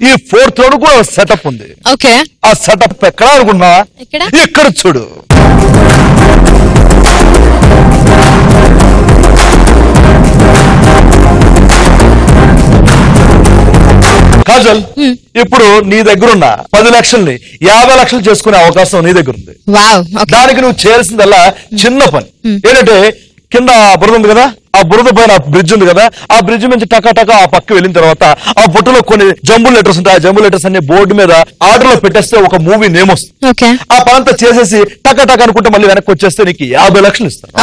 ఈ fourth round కూడా setup ఉంది. ఓకే, ఆ సెటప్ ఎక్కడ అనుకున్నా ఇక్కడ చూడు. కాజల్, ఇప్పుడు నీ దగ్గర ఉన్న 10 లక్షల్ని 50 లక్షలు చేసుకునే అవకాశం నీ దగ్గర ఉంది. దానికి నువ్వు చేయాల్సిందల్లా చిన్న పని ఏంటంటే, కింద బురద ఉంది కదా, ఆ బురద పైన బ్రిడ్జ్ ఉంది కదా, ఆ బ్రిడ్జ్ నుంచి టకా ఆ పక్క వెళ్ళిన తర్వాత ఆ బుట్టలో కొన్ని జంబుల్ లెటర్స్ ఉంటాయి. ఆ జంబుల్ లెటర్స్ అన్ని బోర్డు మీద ఆర్డర్ లో పెట్టేస్తే ఒక మూవీ నేమ్ వస్తుంది. ఆ పనంతా చేసేసి టకా అనుకుంటే మళ్ళీ వెనక్కి వచ్చేస్తే నీకు 50 లక్షలు ఇస్తాను.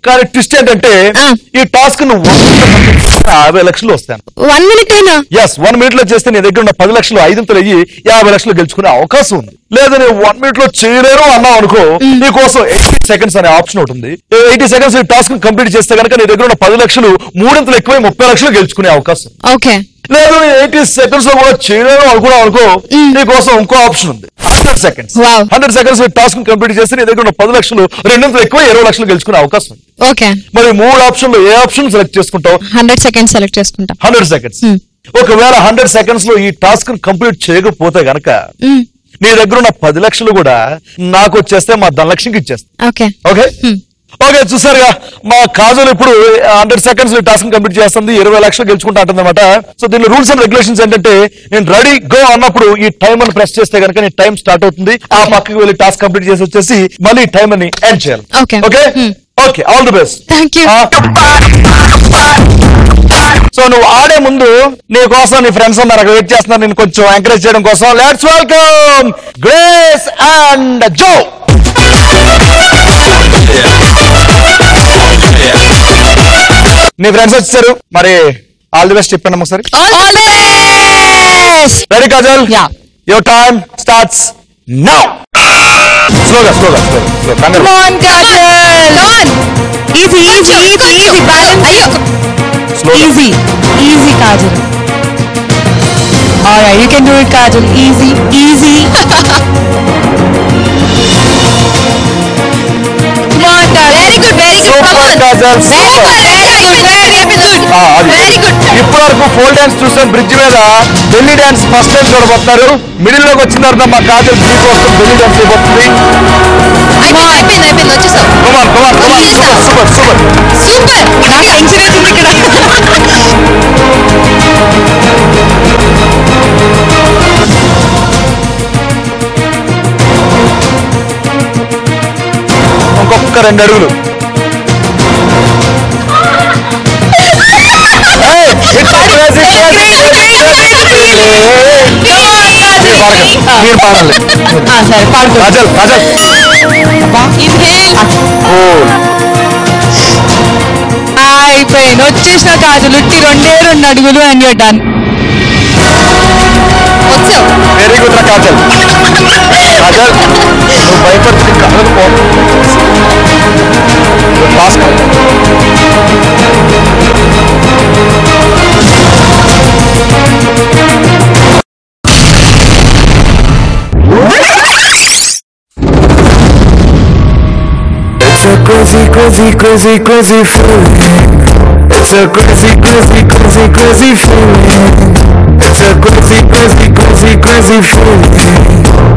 కానీ ట్విస్ట్ ఏంటంటే, ఈ టాస్క్ నువ్వు 50 లక్షలు వస్తాను. 1 మినిట్ లో చేస్తే నీ దగ్గర ఉన్న 10 లక్షలు 5 అయ్యి 50 లక్షలు గెలుచుకునే అవకాశం ఉంది. లేదా నేను 1 మినిట్ లో చేయలేరు అన్నావు అనుకో, నీ కోసం 80 సెకండ్స్ అనే ఆప్షన్ ఉంటుంది. 80 సెకండ్స్ ఈ టాస్క్ కంప్లీట్ చేస్తే కనుక నీ దగ్గర ఉన్న 10 లక్షలు 3 ఎక్కువై 30 లక్షలు గెలుచుకునే అవకాశం. లేదు 80 సెకండ్స్ లో కూడా చేయలేరు అనుకున్నావు అనుకో, నీ కోసం ఇంకో ఆప్షన్ ఉంది. 100 సెకండ్స్ టాస్క్ కంప్లీట్ చేస్తే నీ దగ్గర ఉన్న 10 లక్షలు 2 ఎక్కువ 20 లక్షలు గెలుచుకునే అవకాశం. మరి 3 ఆప్షన్లు ఏ ఆప్షన్ సెలెక్ట్ చేసుకుంటావు? 100 సెకండ్స్ సెలెక్ట్ చేసుకుంటా. 100 సెకండ్స్. ఒకవేళ 100 సెకండ్స్ లో ఈ టాస్క్ కంప్లీట్ చేయకపోతే గనక నీ దగ్గర ఉన్న 10 లక్షలు కూడా నాకు వచ్చేస్తే మా ధనలక్ష్మికి ఇచ్చేస్తా. ఓకే, చూసారుగా మా కాజల్ ఇప్పుడు 100 సెకండ్స్ టాస్క్ కంప్లీట్ చేస్తుంది, 20 లక్షలు గెలుచుకుంటా అంటుందన్నమాట. సో దీనిలో రూల్స్ అండ్ రెగ్యులేషన్స్ ఏంటంటే, నేను రెడీ గో అన్నప్పుడు ఈ టైం అని ప్రెస్ చేస్తే కనుక నీ టైం స్టార్ట్ అవుతుంది. ఆ పక్కకి వెళ్ళి టాస్క్ కంప్లీట్ చేసి వచ్చేసి మళ్ళీ టైం అని ఎండ్ చేయాలి. Okay, all the best. So నువ్వు ఆడే ముందు నీ కోసం నీ ఫ్రెండ్స్ ఉన్నారు అక్కడ వెయిట్ చేస్తున్నారు, నేను కొంచెం ఎంకరేజ్ చేయడం కోసం. లెట్స్ వెల్కమ్ గ్రేస్ అండ్ జో. నీ ఫ్రెండ్స్ వచ్చారు, మరి ఆల్ ది బెస్ట్ చెప్పండి ఒకసారి. Ready Kajal? Your time starts now. స్లోగా Come on, Kajal. Easy. Balance. Easy, Kajal. All right, you can do it, Kajal. Easy. Come on, Kajal. Very good. Super, Kajal. Very good. ఇప్పటి వరకు pole dance చూసాం, bridge మీద belly dance first time చూడబోతున్నారు. Middle లోకి వచ్చిన తర్వాత మా కాజల్ కోసం బెల్లీ డాన్స్ అయిపోతుంది. అయిపోయింది వచ్చేసావు. సూపర్. నాకు టెన్షన్ వచ్చింది ఇక్కడ. ఇంకొక 2 అడుగులు. మీరు పాడాలి. సరే పాడు. కాజల్ అయిపోయింది, వచ్చేసిన కాజల్. 2 అడుగులు అండ్ యూర్ డన్. వచ్చావు. వెరీ గుడ్ రా కాజల్. నువ్వు భయపడుతుంది కాజల్ పో. Crazy feeling. It's a crazy feeling. It's a crazy feeling.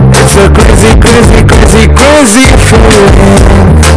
It's a crazy feeling.